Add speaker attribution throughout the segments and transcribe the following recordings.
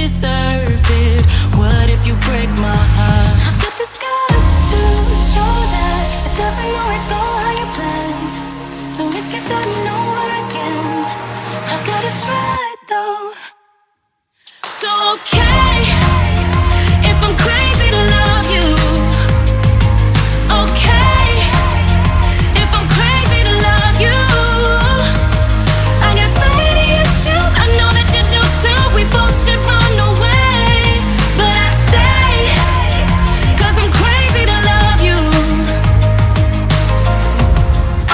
Speaker 1: deserve it. What if you break my heart? I've got the scars to show that it doesn't always go how you plan. So risky starting over again. I've gotta try though. So okay, if I'm crazy to love you. Okay, if I'm crazy to love you. I got so many issues, I know that you do too. We both should run away, but I stay, 'cause I'm crazy to love you.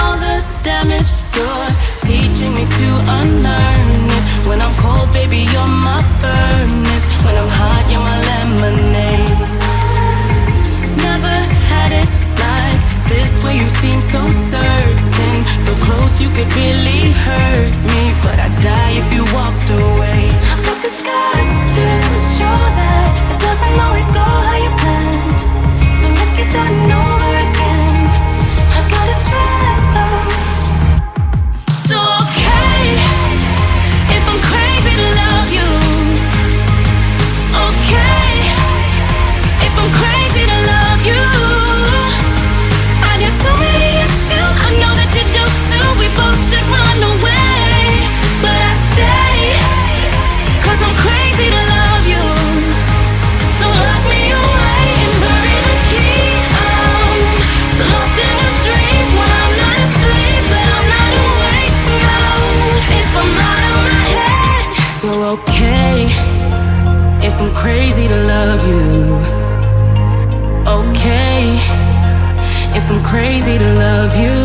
Speaker 1: All the damage you're teaching me to unlearn it. When I'm cold, baby, you're my furnace. When I'm hot, you're my lemonade. Never had it like this, where you seem so certain. So close, you could really hurt me, but I'd die if you walked away. I've got the scars to show that it doesn't always go how you plan. So risky starting over again. I've gotta try though. So okay, if I'm crazy to love you. Okay, if I'm crazy to love you. I got so many issues, I know that you do too. We both should run away, but I stay, 'cause I'm crazy to love you. So lock me away and bury the key. I'm lost in a dream when I'm not asleep, but I'm not awake now. If I'm out of my head. So okay, if I'm crazy to love you. Okay, if I'm crazy to love you.